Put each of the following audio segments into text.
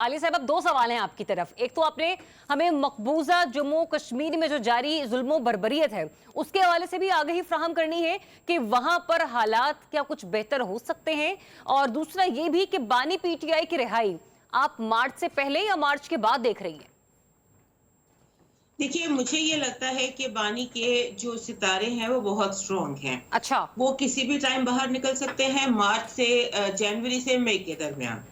आली साहब, अब दो सवाल हैं आपकी तरफ। एक तो आपने हमें मकबूजा जम्मू कश्मीर में जो जारी जुल्म बर्बरियत है उसके हवाले से भी आगाही फ्राहम करनी है कि वहां पर हालात क्या कुछ बेहतर हो सकते हैं, और दूसरा ये भी कि बानी पीटीआई की रिहाई आप मार्च से पहले या मार्च के बाद देख रही हैं? देखिए, मुझे ये लगता है कि बानी के जो सितारे हैं वो बहुत स्ट्रॉन्ग हैं। अच्छा। वो किसी भी टाइम बाहर निकल सकते हैं, मार्च से जनवरी से मई के दरमियान।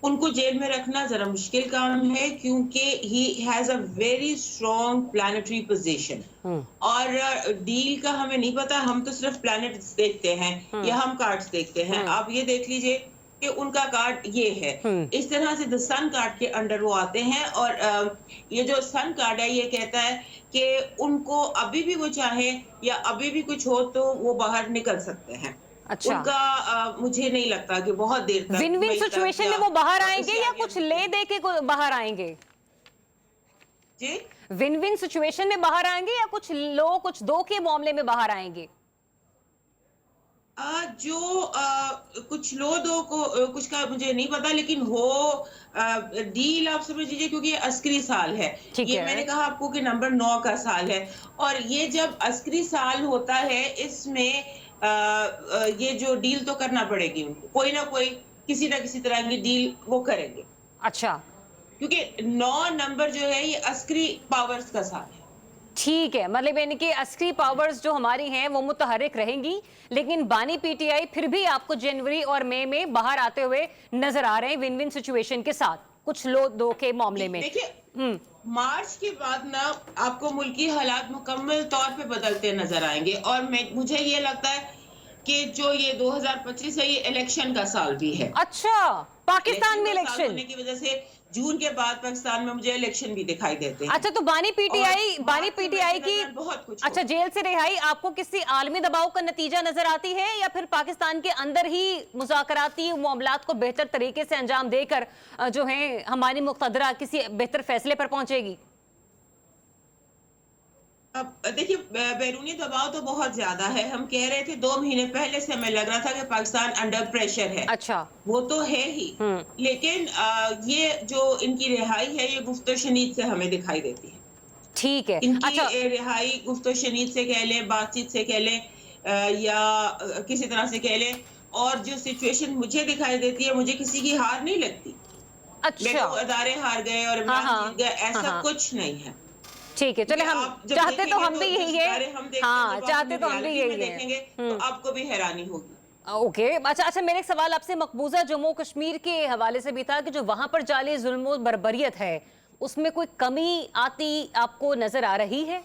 उनको जेल में रखना ज़रा मुश्किल काम है क्योंकि he has a very strong planetary position. और डील का हमें नहीं पता, हम तो सिर्फ प्लैनेट्स देखते हैं या हम कार्ड्स देखते हैं। आप ये देख लीजिए कि उनका कार्ड ये है। इस तरह से द सन कार्ड के अंडर वो आते हैं और ये जो सन कार्ड है ये कहता है कि उनको अभी भी वो चाहे या अभी भी कुछ हो तो वो बाहर निकल सकते हैं। अच्छा, उनका मुझे नहीं लगता कि बहुत देर तक विन विन मई तक सिचुएशन या में वो बाहर आएंगे उससे या आगे कुछ निकल ले दे के बाहर आएंगे? जी। विन विन सिचुएशन में बाहर आएंगे या कुछ लो कुछ दो के मामले में बाहर आएंगे? जो कुछ लो दो को कुछ का मुझे नहीं पता, लेकिन हो डील आप समझ लीजिए क्योंकि ये अस्करी साल है। ठीक ये है। मैंने कहा आपको कि नंबर 9 का साल है और ये जब अस्करी साल होता है इसमें ये जो डील तो करना पड़ेगी उनको, कोई ना कोई किसी ना किसी तरह की डील वो करेंगे अच्छा, क्योंकि 9 नंबर जो है ये अस्करी पावर्स का साल है। ठीक है, मतलब यानी कि अस्करी पावर्स जो हमारी हैं वो मुतहर्रिक रहेंगी, लेकिन बानी पीटीआई फिर भी आपको जनवरी और मई में बाहर आते हुए नजर आ रहे हैं विन विन सिचुएशन के साथ कुछ लो दो के मामले में। देखिए, मार्च के बाद ना आपको मुल्की हालात मुकम्मल तौर पे बदलते नजर आएंगे और मुझे ये लगता है कि जो ये 2025 है ये इलेक्शन का साल भी है। अच्छा, पाकिस्तान में इलेक्शन का साल इलेक्शन। होने की वजह से जून के बाद पाकिस्तान में मुझे इलेक्शन भी दिखाई देते हैं अच्छा, तो बानी और पीटीआई की बहुत कुछ अच्छा हो। जेल से रिहाई आपको किसी आलमी दबाव का नतीजा नजर आती है या फिर पाकिस्तान के अंदर ही मुज़ाकराती मामलात को बेहतर तरीके से अंजाम देकर जो है हमारी मुक़तदरा किसी बेहतर फैसले पर पहुंचेगी? अब देखिए, बैरूनी दबाव तो बहुत ज्यादा है। हम कह रहे थे 2 महीने पहले से हमें लग रहा था कि पाकिस्तान अंडर प्रेशर है। अच्छा। वो तो है ही, लेकिन ये जो इनकी रिहाई है ये गुफ्तो शनीद से हमें दिखाई देती है। ठीक है। इनकी अच्छा, रिहाई गुफ्तो शनीद से कह लें, बातचीत से कह लें या किसी तरह से कह लें, और जो सिचुएशन मुझे दिखाई देती है मुझे किसी की हार नहीं लगती। अच्छा। मेरे अदारे हार गए और हाँ, इमरान हाँ, जीत गए, हाँ, ऐसा हाँ, कुछ नहीं है। ठीक है, चले हम आप जब चाहते तो देखेंगे हम भी जो यही सितारे है। हम देखते हैं, हाँ, जब आप चाहते उन्हें तो हम भी रियलिटी में यही है। देखेंगे तो आपको भी हैरानी होगी। ओके, अच्छा, मेरा एक सवाल आपसे मकबूजा जम्मू कश्मीर के हवाले से भी था कि जो वहां पर जाली जुल्म बर्बरियत है उसमें कोई कमी आती आपको नजर आ रही है?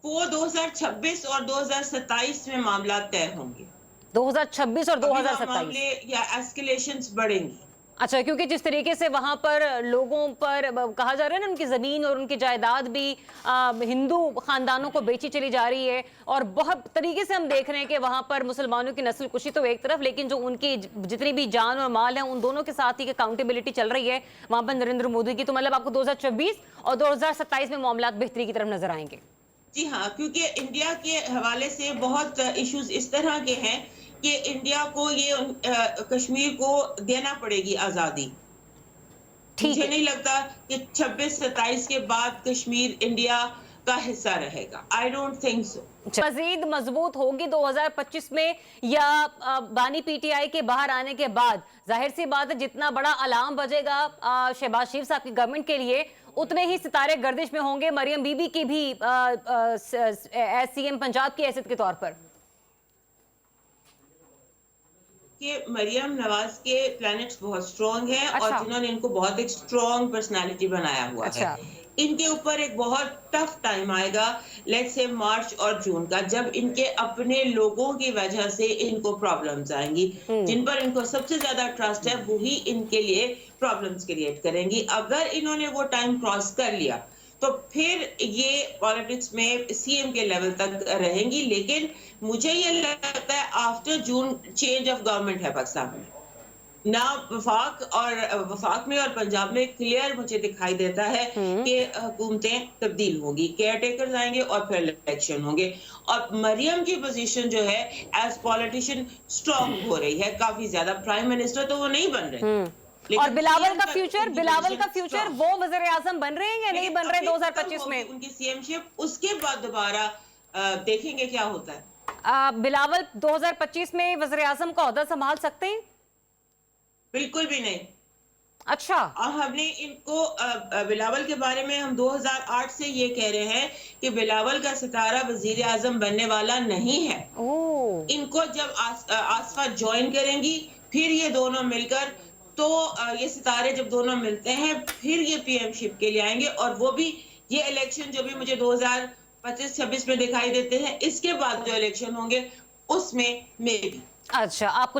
वो 2026 और 2027 में मामला तय होंगे। 2026 और अभी वहाँ मामले 2027? या एस्केलेशंस बढ़ेंगी। अच्छा, क्योंकि जिस तरीके से वहां पर लोगों पर कहा जा रहा है ना, उनकी जमीन और उनकी जायदाद भी हिंदू खानदानों को बेची चली जा रही है, और बहुत तरीके से हम देख रहे हैं कि वहां पर मुसलमानों की नस्ल कुशी तो एक तरफ, लेकिन जो उनकी जितनी भी जान और माल है उन दोनों के साथ ही अकाउंटेबिलिटी चल रही है वहां पर नरेंद्र मोदी की। तो मतलब आपको 2026 और 2027 में मामला बेहतरी की तरफ नजर आएंगे? जी हाँ, क्योंकि इंडिया के हवाले से बहुत इश्यूज इस तरह के हैं कि इंडिया को ये कश्मीर को देना पड़ेगी आज़ादी। ठीक मुझे है। नहीं लगता कि 26-27 के बाद कश्मीर इंडिया का हिस्सा रहेगा। I don't think so. मजीद मजबूत होगी 2025 में, या बानी पीटीआई के बाहर आने के बाद? जाहिर सी बात है, जितना बड़ा अलार्म बजेगा शहबाज शरीफ साहब की गवर्नमेंट के लिए उतने ही सितारे गर्दिश में होंगे मरियम बीबी की भी सीएम पंजाब की हैसियत के तौर पर। कि मरियम नवाज के प्लैनेट्स बहुत स्ट्रॉन्ग हैं और अच्छा। जिन्होंने इनको बहुत एक स्ट्रॉन्ग पर्सनालिटी बनाया हुआ है। अच्छा। इनके ऊपर एक बहुत टफ टाइम आएगा, लेट्स से मार्च और जून का, जब इनके अपने लोगों की वजह से इनको प्रॉब्लम्स आएंगी। जिन पर इनको सबसे ज्यादा ट्रस्ट है वही इनके लिए प्रॉब्लम्स क्रिएट करेंगी। अगर इन्होंने वो टाइम क्रॉस कर लिया तो फिर ये पॉलिटिक्स में सीएम के लेवल तक रहेंगी, लेकिन मुझे ये लगता है after June change of government है पाकिस्तान में। ना वफाक में और पंजाब में क्लियर मुझे दिखाई देता है कि हुकूमतें तब्दील होगी, केयर टेकर्स आएंगे और फिर इलेक्शन होंगे। और मरियम की पोजीशन जो है एज पॉलिटिशियन स्ट्रॉन्ग हो रही है काफी ज्यादा। प्राइम मिनिस्टर तो वो नहीं बन रहे, और बिलावल PM का तक फ्यूचर, उनकी बिलावल का position फ्यूचर strong। वो वज़ीर आज़म बन रहे हैं या नहीं बन रहे अभी 2025 खत्म में? होगी उनकी सीएमशिप, उसके बाद दोबारा देखेंगे क्या होता है। बिलावल 2025 में वज़ीर आज़म का ओहदा संभाल सकते हैं? बिल्कुल भी नहीं। अच्छा। और हमने इनको बिलावल के बारे में हम 2008 से ये कह रहे हैं कि बिलावल का सितारा वजीर आजम बनने वाला नहीं है। ओह! इनको जब आसफा ज्वाइन करेंगी, फिर ये दोनों मिलकर, तो ये सितारे जब दोनों मिलते हैं, फिर ये पीएमशिप के लिए आएंगे, और वो भी ये इलेक्शन जो भी मुझे 2025-26 में दिखाई देते हैं, इसके बाद जो इलेक्शन होंगे उसमें मे भी। अच्छा, आपको